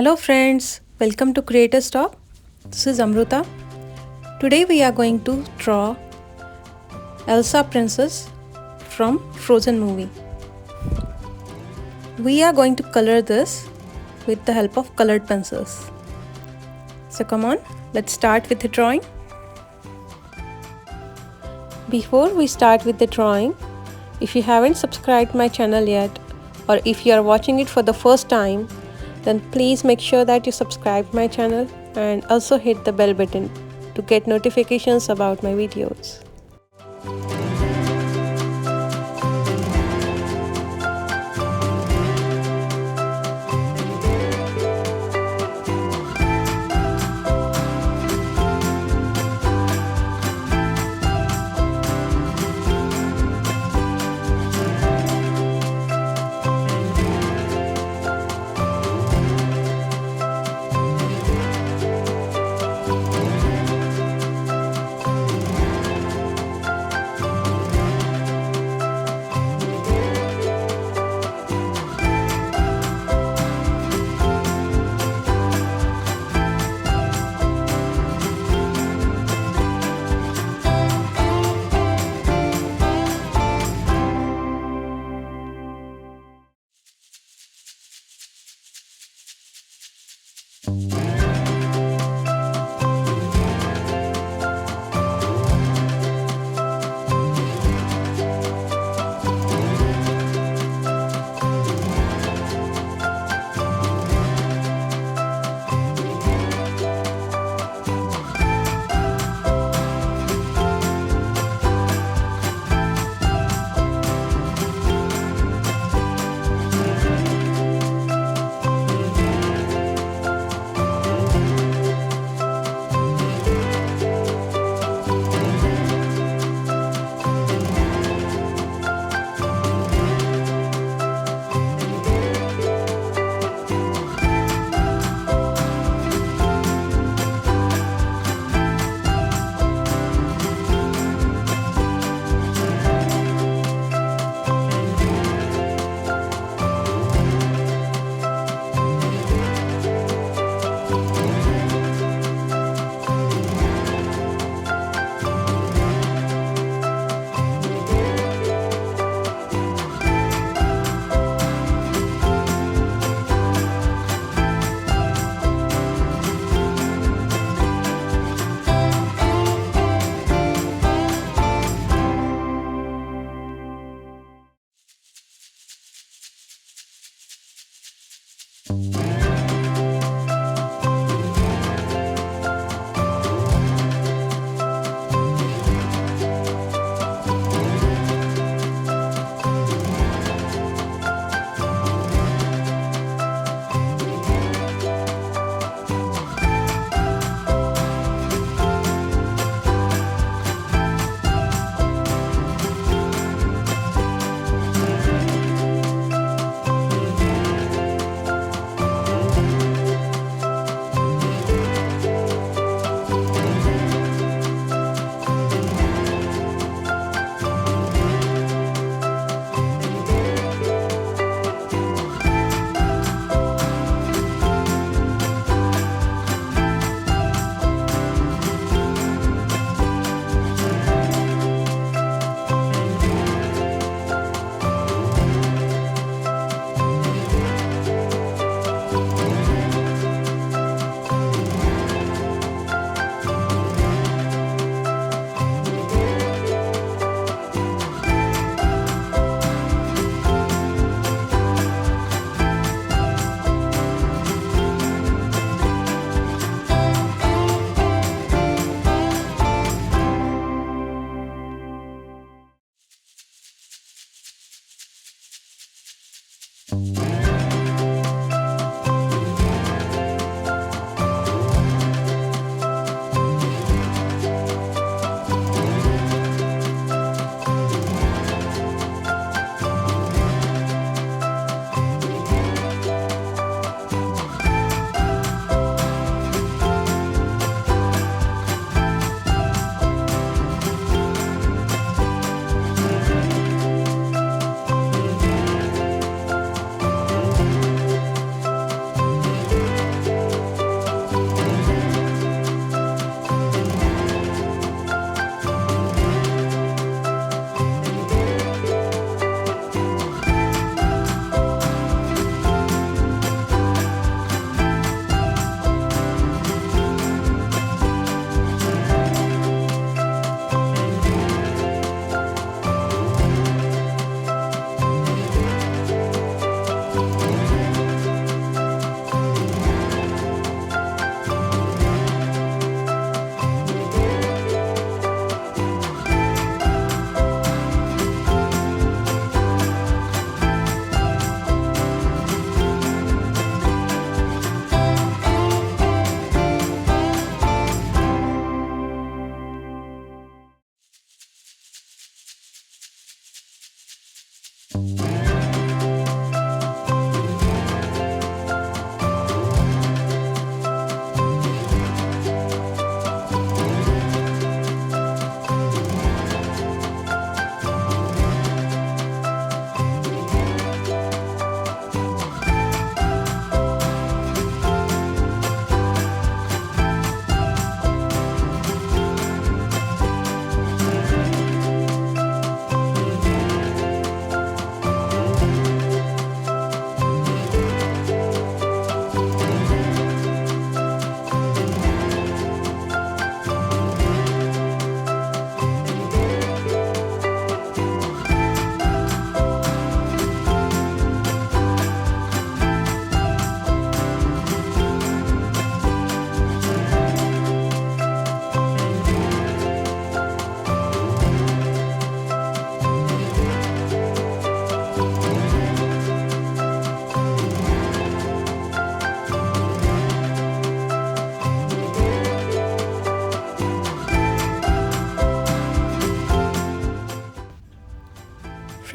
Hello friends, welcome to Creator Stop. This is Amruta. Today we are going to draw Elsa princess from Frozen movie. We are going to color this with the help of colored pencils. So come on, let's start with the drawing. Before we start with the drawing, if you haven't subscribed my channel yet, or if you are watching it for the first time, then please make sure that you subscribe my channel and also hit the bell button to get notifications about my videos.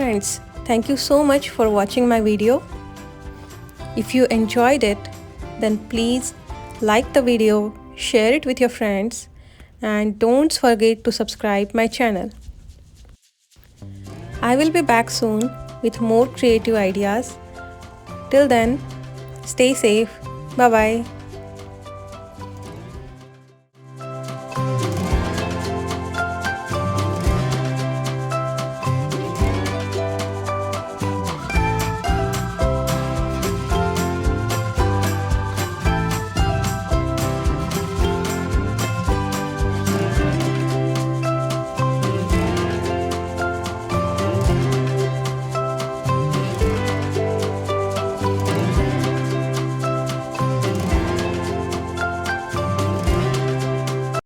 friends, thank you so much for watching my video. If you enjoyed it, then please like the video, share it with your friends, and don't forget to subscribe my channel. I will be back soon with more creative ideas. Till then, stay safe. Bye bye.